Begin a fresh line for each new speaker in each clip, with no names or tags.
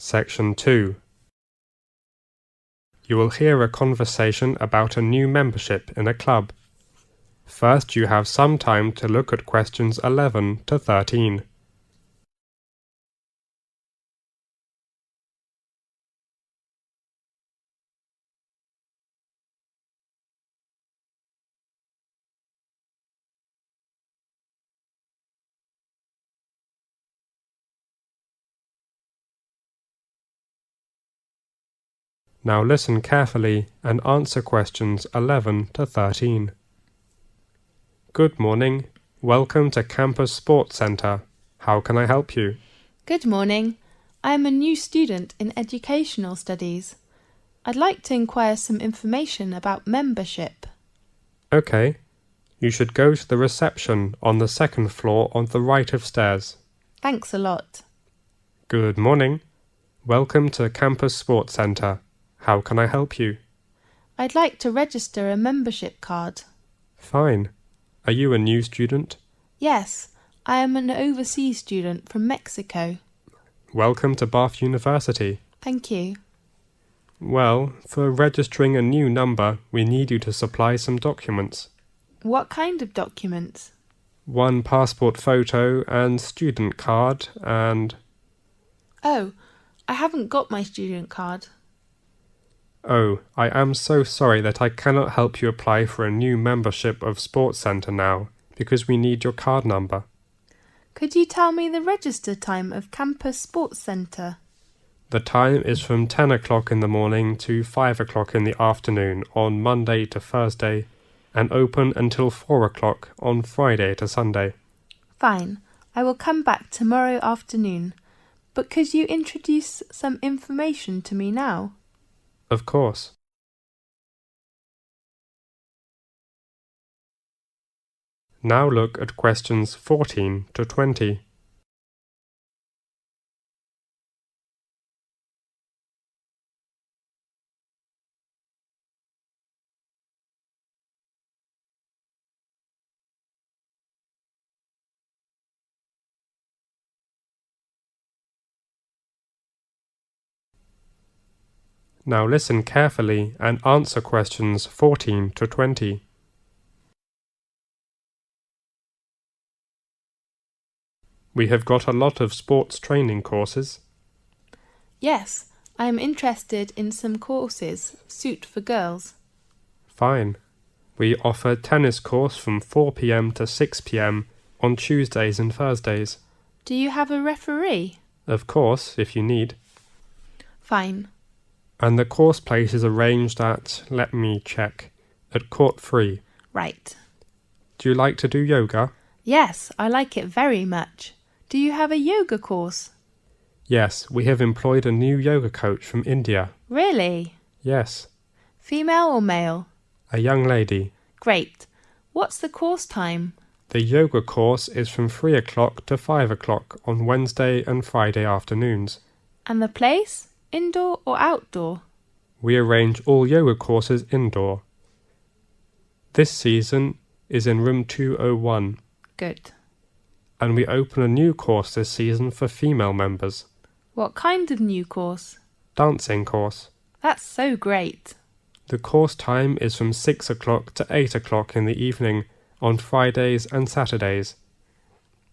Section 2. You will hear a conversation about a new membership in a club. First, you have some time to look at questions 11 to 13. Now listen carefully and answer questions 11 to 13. Good morning. Welcome to Campus Sports Centre. How can I help you?
Good morning. I am a new student in Educational Studies. I'd like to inquire some information about membership.
Okay. You should go to the reception on the second floor on the right of stairs.
Thanks a lot.
Good morning. Welcome to Campus Sports Centre. How can I help you?
I'd like to register a membership card.
Fine. Are you a new student?
Yes, I am an overseas student from Mexico.
Welcome to Bath University.
Thank you.
Well, for registering a new number, we need you to supply some documents.
What kind of documents?
One passport photo and student card and...
Oh, I haven't got my student card.
Oh, I am so sorry that I cannot help you apply for a new membership of Sports Centre now, because we need your card number.
Could you tell me the register time of Campus Sports Centre?
The time is from 10 o'clock in the morning to 5 o'clock in the afternoon on Monday to Thursday, and open until 4 o'clock on Friday to Sunday.
Fine, I will come back tomorrow afternoon. But could you introduce some information to me now?
Of course. Now look at questions 14 to 20. Now listen carefully and answer questions 14 to 20. We have got a lot of sports training courses.
Yes, I am interested in some courses suit for girls.
Fine. We offer tennis course from 4 p.m. to 6 p.m. on Tuesdays and Thursdays.
Do you have a referee?
Of course, if you need.
Fine.
And the course place is arranged at, let me check, at Court 3.
Right.
Do you like to do yoga?
Yes, I like it very much. Do you have a yoga course?
Yes, we have employed a new yoga coach from India.
Really?
Yes.
Female or male?
A young lady.
Great. What's the course time?
The yoga course is from 3 o'clock to 5 o'clock on Wednesday and Friday afternoons.
And the place? Indoor or outdoor?
We arrange all yoga courses indoor. This season is in room 201.
Good.
And we open a new course this season for female members.
What kind of new course?
Dancing course.
That's so great.
The course time is from 6 o'clock to 8 o'clock in the evening on Fridays and Saturdays.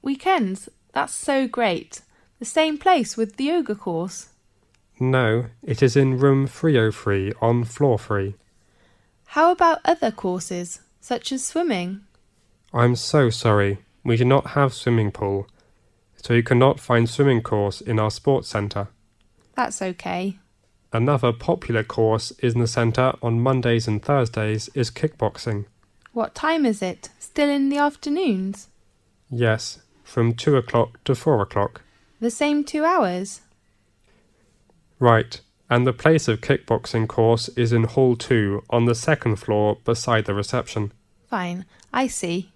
Weekends? That's so great. The same place with the yoga course?
No, it is in room 303 on floor 3.
How about other courses, such as swimming?
I'm so sorry, we do not have swimming pool, so you cannot find swimming course in our sports centre.
That's okay.
Another popular course in the centre on Mondays and Thursdays is kickboxing.
What time is it? Still in the afternoons?
Yes, from 2 o'clock to 4 o'clock.
The same 2 hours?
Right, and the place of kickboxing course is in Hall 2 on the second floor beside the reception.
Fine, I see.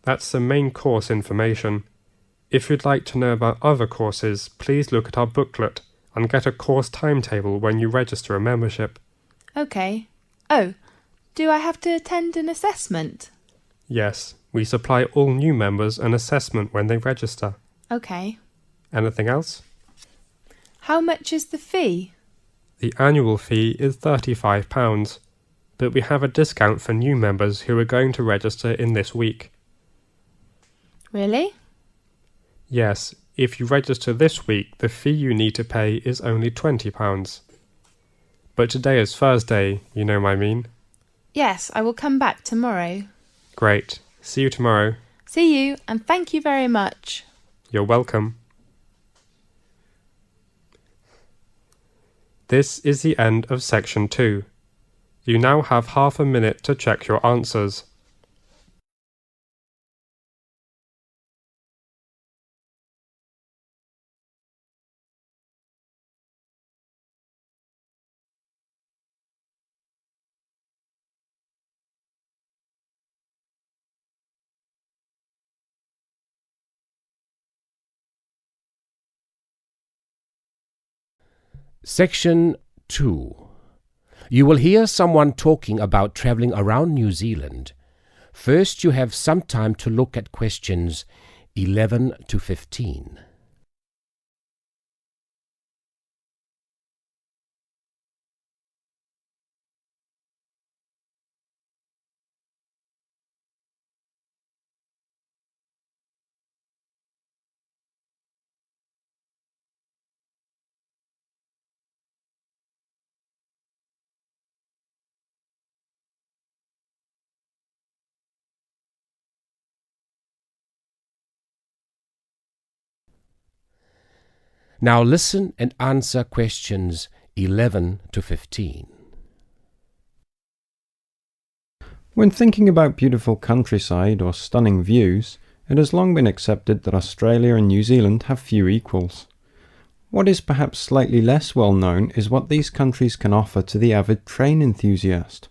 That's the main course information. If you'd like to know about other courses, please look at our booklet and get a course timetable when you register a membership.
Okay. Oh, do I have to attend an assessment?
Yes, we supply all new members an assessment when they register.
Okay.
Anything else?
How much is the fee?
The annual fee is £35, but we have a discount for new members who are going to register in this week.
Really?
Yes, if you register this week, the fee you need to pay is only £20. But today is Thursday, you know what I mean?
Yes, I will come back tomorrow.
Great. See you tomorrow.
See you, and thank you very much.
You're welcome. This is the end of section 2. You now have half a minute to check your answers.
Section 2. You will hear someone talking about travelling around New Zealand. First, you have some time to look at questions 11 to 15. Now listen and answer questions 11 to 15.
When thinking about beautiful countryside or stunning views, it has long been accepted that Australia and New Zealand have few equals. What is perhaps slightly less well known is what these countries can offer to the avid train enthusiast.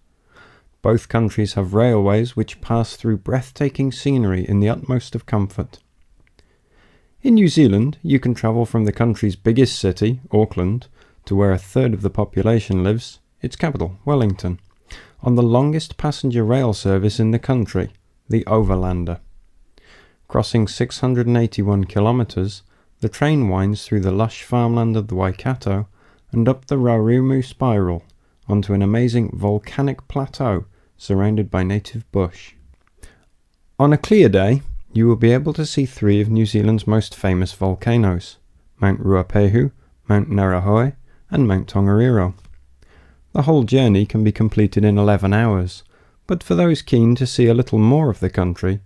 Both countries have railways which pass through breathtaking scenery in the utmost of comfort. In New Zealand, you can travel from the country's biggest city, Auckland, to where a third of the population lives, its capital, Wellington, on the longest passenger rail service in the country, the Overlander. Crossing 681 kilometres, the train winds through the lush farmland of the Waikato and up the Raurimu Spiral onto an amazing volcanic plateau surrounded by native bush. On a clear day, you will be able to see 3 of New Zealand's most famous volcanoes, Mount Ruapehu, Mount Ngauruhoe and Mount Tongariro. The whole journey can be completed in 11 hours, but for those keen to see a little more of the country,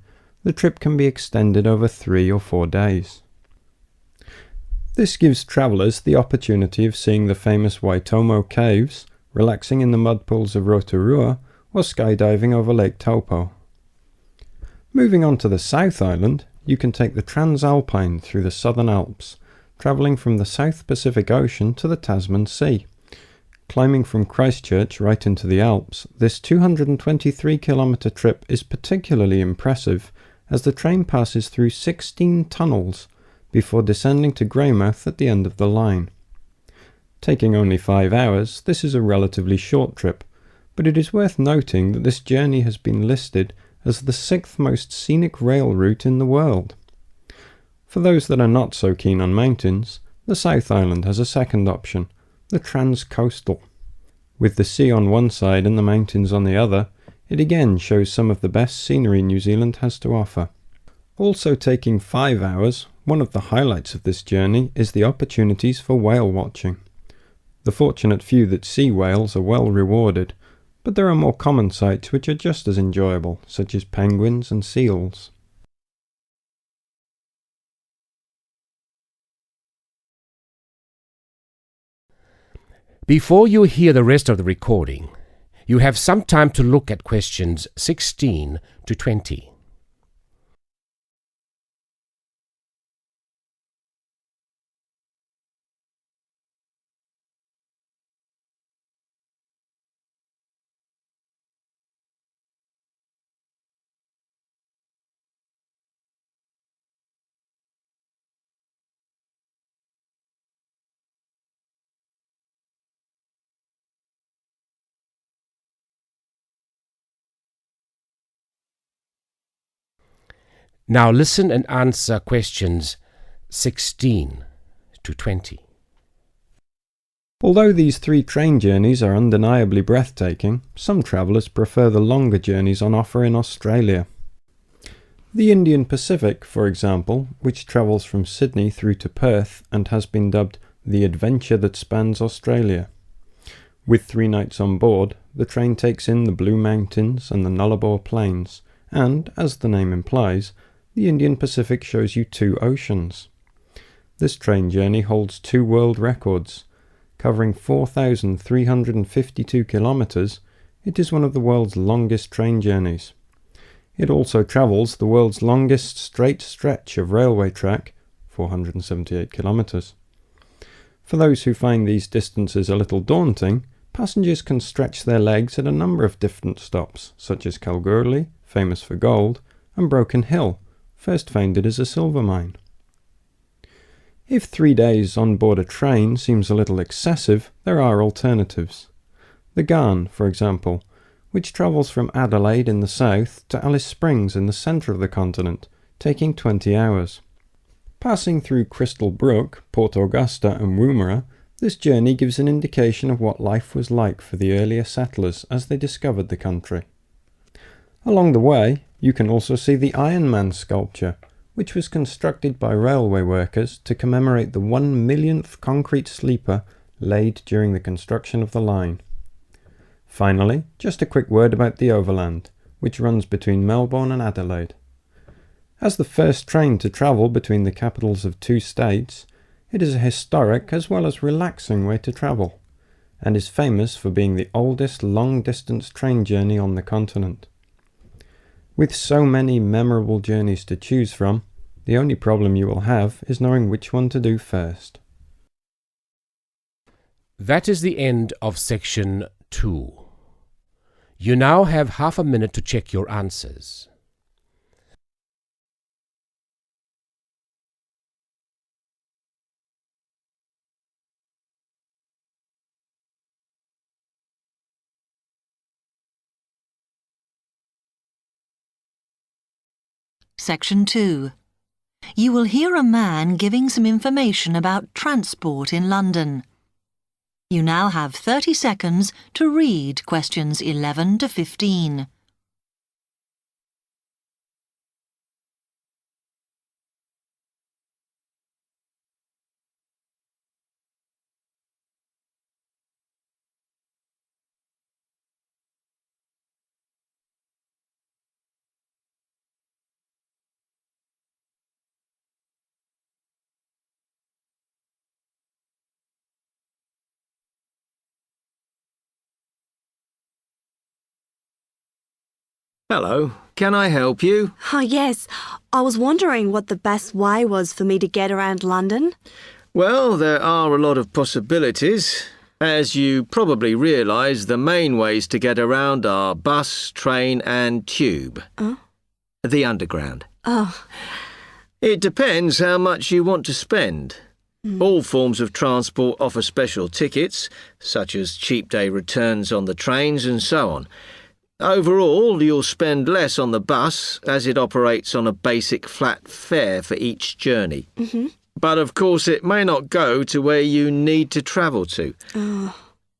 the trip can be extended over 3 or 4 days. This gives travellers the opportunity of seeing the famous Waitomo Caves, relaxing in the mud pools of Rotorua, or skydiving over Lake Taupo. Moving on to the South Island, you can take the Transalpine through the Southern Alps, travelling from the South Pacific Ocean to the Tasman Sea. Climbing from Christchurch right into the Alps, this 223-kilometre trip is particularly impressive as the train passes through 16 tunnels before descending to Greymouth at the end of the line. Taking only 5 hours, this is a relatively short trip, but it is worth noting that this journey has been listed as the 6th most scenic rail route in the world. For those that are not so keen on mountains, the South Island has a second option, the Transcoastal. With the sea on one side and the mountains on the other, it again shows some of the best scenery New Zealand has to offer. Also taking 5 hours, one of the highlights of this journey is the opportunities for whale watching. The fortunate few that see whales are well rewarded, but there are more common sights which are just as enjoyable, such as penguins and seals.
Before you hear the rest of the recording, you have some time to look at questions 16 to 20. Now listen and answer questions 16 to 20.
Although these 3 train journeys are undeniably breathtaking, some travellers prefer the longer journeys on offer in Australia. The Indian Pacific, for example, which travels from Sydney through to Perth and has been dubbed the adventure that spans Australia. With 3 nights on board, the train takes in the Blue Mountains and the Nullarbor Plains, and, as the name implies, the Indian Pacific shows you 2 oceans. This train journey holds 2 world records. Covering 4,352 kilometres, it is one of the world's longest train journeys. It also travels the world's longest straight stretch of railway track, 478 kilometres. For those who find these distances a little daunting, passengers can stretch their legs at a number of different stops, such as Kalgoorlie, famous for gold, and Broken Hill, first founded as a silver mine. If 3 days on board a train seems a little excessive, there are alternatives. The Ghan, for example, which travels from Adelaide in the south to Alice Springs in the centre of the continent, taking 20 hours. Passing through Crystal Brook, Port Augusta and Woomera, this journey gives an indication of what life was like for the earlier settlers as they discovered the country. Along the way, you can also see the Iron Man sculpture, which was constructed by railway workers to commemorate the 1 millionth concrete sleeper laid during the construction of the line. Finally, just a quick word about the Overland, which runs between Melbourne and Adelaide. As the first train to travel between the capitals of 2 states, it is a historic as well as relaxing way to travel, and is famous for being the oldest long-distance train journey on the continent. With so many memorable journeys to choose from, the only problem you will have is knowing which one to do first.
That is the end of section 2. You now have half a minute to check your answers.
Section 2. You will hear a man giving some information about transport in London. You now have 30 seconds to read questions 11 to 15.
Hello, can I help you?
Yes. I was wondering what the best way was for me to get around London.
Well, there are a lot of possibilities. As you probably realise, the main ways to get around are bus, train and tube. The Underground.
Oh.
It depends how much you want to spend. All forms of transport offer special tickets, such as cheap day returns on the trains and so on. Overall, you'll spend less on the bus, as it operates on a basic flat fare for each journey. But of course it may not go to where you need to travel to. The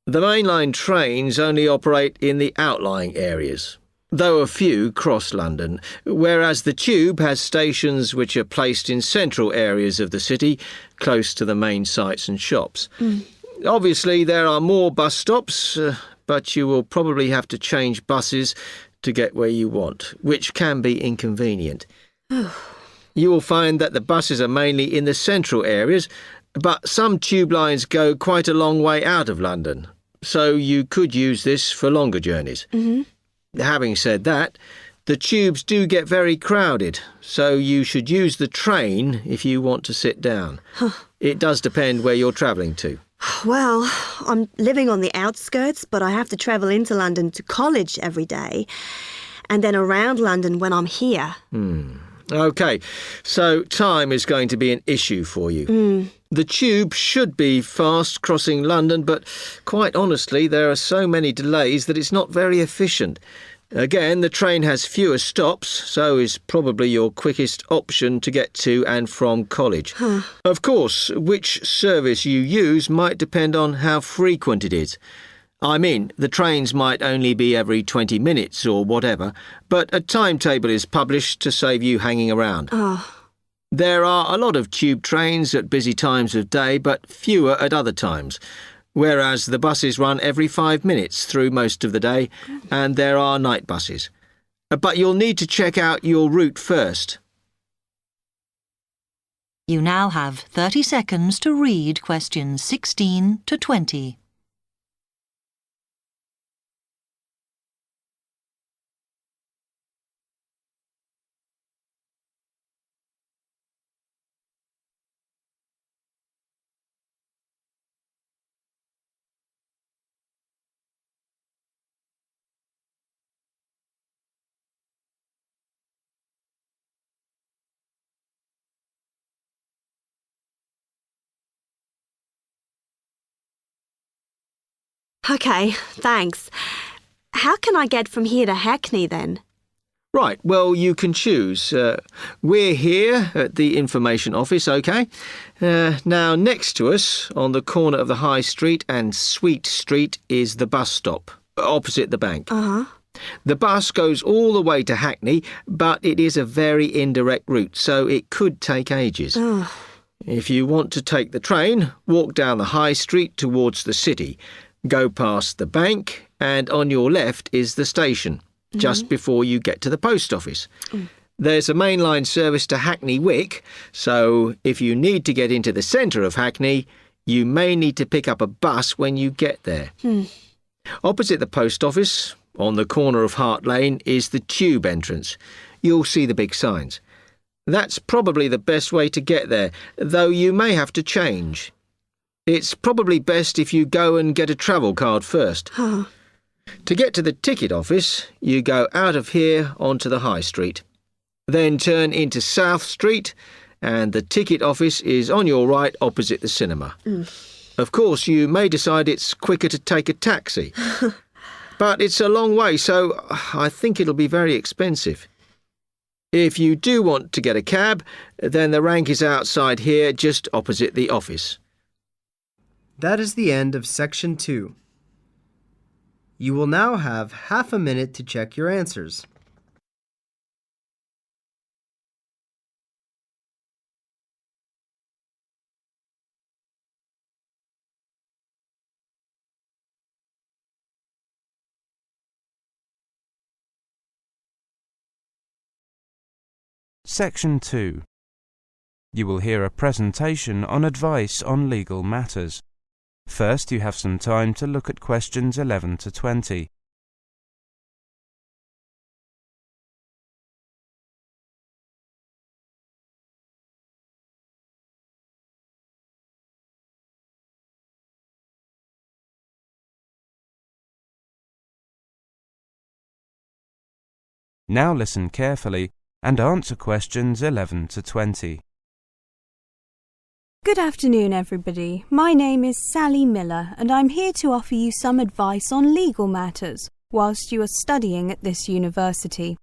mainline trains only operate in the outlying areas, though a few cross London, whereas the tube has stations which are placed in central areas of the city, close to the main sites and shops. Obviously there are more bus stops, but you will probably have to change buses to get where you want, which can be inconvenient. You will find that the buses are mainly in the central areas, but some tube lines go quite a long way out of London, so you could use this for longer journeys. Having said that, the tubes do get very crowded, so you should use the train if you want to sit down. It does depend where you're travelling to.
Well, I'm living on the outskirts, but I have to travel into London to college every day, and then around London when I'm here.
OK, so time is going to be an issue for you. The tube should be fast crossing London, but quite honestly, there are so many delays that it's not very efficient. Again, the train has fewer stops, so is probably your quickest option to get to and from college. Of course, which service you use might depend on how frequent it is. I mean, the trains might only be every 20 minutes or whatever, but a timetable is published to save you hanging around. There are a lot of tube trains at busy times of day, but fewer at other times, whereas the buses run every 5 minutes through most of the day, and there are night buses. But you'll need to check out your route first.
You now have 30 seconds to read questions 16 to 20.
OK, thanks. How can I get from here to Hackney then?
Right, well, you can choose. We're here at the information office, OK? Now, next to us, on the corner of the High Street and Sweet Street, is the bus stop, opposite the bank. The bus goes all the way to Hackney, but it is a very indirect route, so it could take ages. If you want to take the train, walk down the High Street towards the city. Go past the bank, and on your left is the station, just before you get to the post office. There's a mainline service to Hackney Wick, so if you need to get into the centre of Hackney, you may need to pick up a bus when you get there. Opposite the post office, on the corner of Hart Lane, is the tube entrance. You'll see the big signs. That's probably the best way to get there, though you may have to change. It's probably best if you go and get a travel card first. To get to the ticket office, you go out of here onto the High Street. Then turn into South Street, and the ticket office is on your right opposite the cinema. Of course, you may decide it's quicker to take a taxi. But it's a long way, so I think it'll be very expensive. If you do want to get a cab, then the rank is outside here, just opposite the office.
That is the end of Section 2. You will now have half a minute to check your answers.
Section 2. You will hear a presentation on advice on legal matters. First, you have some time to look at questions 11 to 20. Now listen carefully and answer questions 11 to 20.
Good afternoon, everybody. My name is Sally Miller, and I'm here to offer you some advice on legal matters whilst you are studying at this university.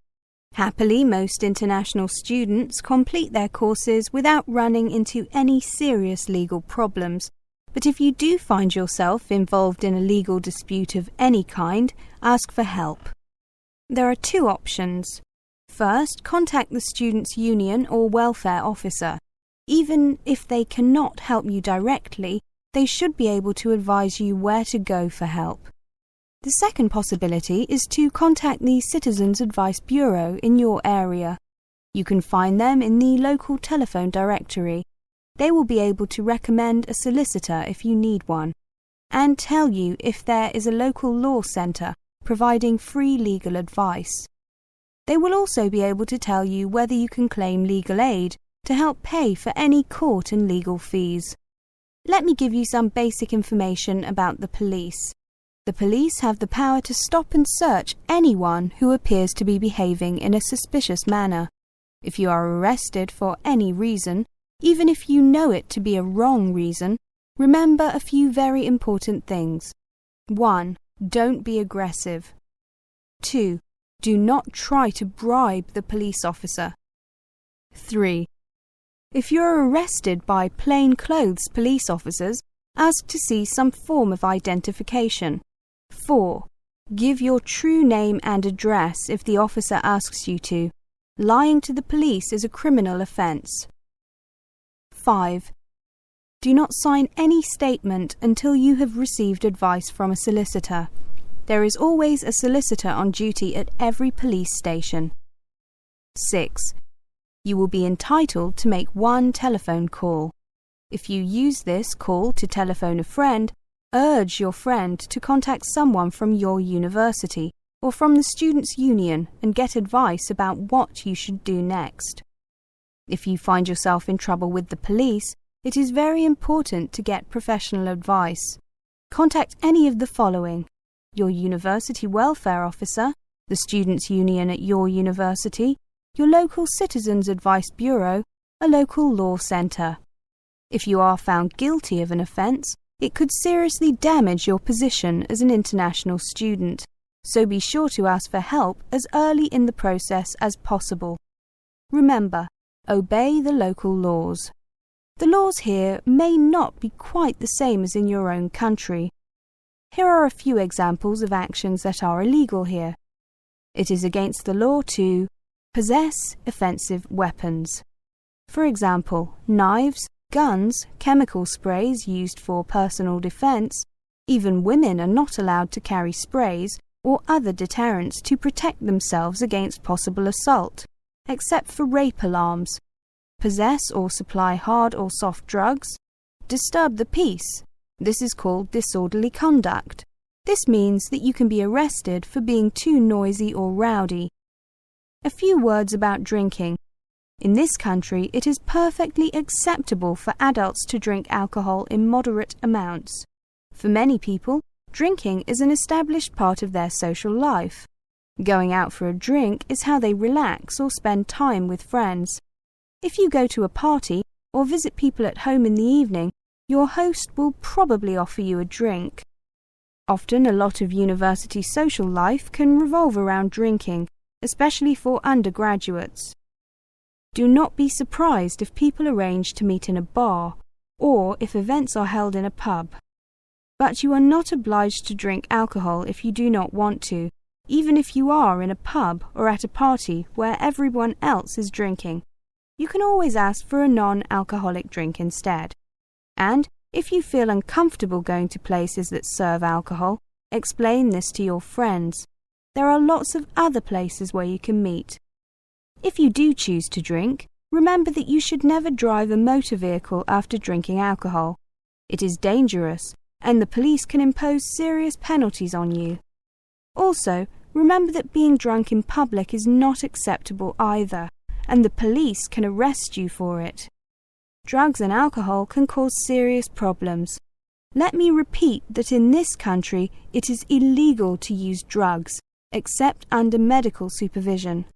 Happily, most international students complete their courses without running into any serious legal problems. But if you do find yourself involved in a legal dispute of any kind, ask for help. There are two options. First, contact the students' union or welfare officer. Even if they cannot help you directly, they should be able to advise you where to go for help. The second possibility is to contact the Citizens Advice Bureau in your area. You can find them in the local telephone directory. They will be able to recommend a solicitor if you need one, and tell you if there is a local law centre providing free legal advice. They will also be able to tell you whether you can claim legal aid to help pay for any court and legal fees. Let me give you some basic information about the police. The police have the power to stop and search anyone who appears to be behaving in a suspicious manner. If you are arrested for any reason, even if you know it to be a wrong reason, remember a few very important things. 1. Don't be aggressive. 2. Do not try to bribe the police officer. 3. If you are arrested by plainclothes police officers, ask to see some form of identification. 4. Give your true name and address if the officer asks you to. Lying to the police is a criminal offence. 5. Do not sign any statement until you have received advice from a solicitor. There is always a solicitor on duty at every police station. 6. You will be entitled to make one telephone call. If you use this call to telephone a friend, urge your friend to contact someone from your university or from the Students' Union and get advice about what you should do next. If you find yourself in trouble with the police, it is very important to get professional advice. Contact any of the following: your university welfare officer, the Students' Union at your university, your local Citizens Advice Bureau, a local law centre. If you are found guilty of an offence, it could seriously damage your position as an international student, so be sure to ask for help as early in the process as possible. Remember, obey the local laws. The laws here may not be quite the same as in your own country. Here are a few examples of actions that are illegal here. It is against the law to possess offensive weapons. For example, knives, guns, chemical sprays used for personal defense. Even women are not allowed to carry sprays or other deterrents to protect themselves against possible assault, except for rape alarms. Possess or supply hard or soft drugs. Disturb the peace. This is called disorderly conduct. This means that you can be arrested for being too noisy or rowdy. A few words about drinking. In this country, it is perfectly acceptable for adults to drink alcohol in moderate amounts. For many people, drinking is an established part of their social life. Going out for a drink is how they relax or spend time with friends. If you go to a party or visit people at home in the evening, your host will probably offer you a drink. Often, a lot of university social life can revolve around drinking, especially for undergraduates. Do not be surprised if people arrange to meet in a bar, or if events are held in a pub. But you are not obliged to drink alcohol if you do not want to, even if you are in a pub or at a party where everyone else is drinking. You can always ask for a non-alcoholic drink instead. And if you feel uncomfortable going to places that serve alcohol, explain this to your friends. There are lots of other places where you can meet. If you do choose to drink, remember that you should never drive a motor vehicle after drinking alcohol. It is dangerous, and the police can impose serious penalties on you. Also, remember that being drunk in public is not acceptable either, and the police can arrest you for it. Drugs and alcohol can cause serious problems. Let me repeat that in this country it is illegal to use drugs, except under medical supervision.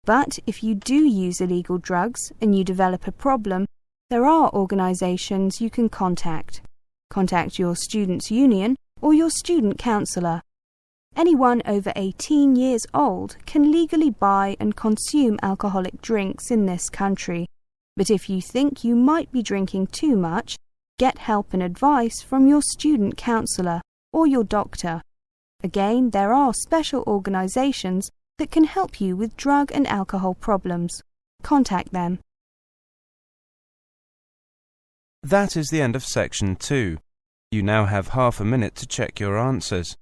But if you do use illegal drugs and you develop a problem, there are organisations you can contact. Contact your students' union or your student counsellor. Anyone over 18 years old can legally buy and consume alcoholic drinks in this country. But if you think you might be drinking too much, get help and advice from your student counsellor or your doctor. Again, there are special organisations that can help you with drug and alcohol problems. Contact them.
That is the end of section 2. You now have half a minute to check your answers.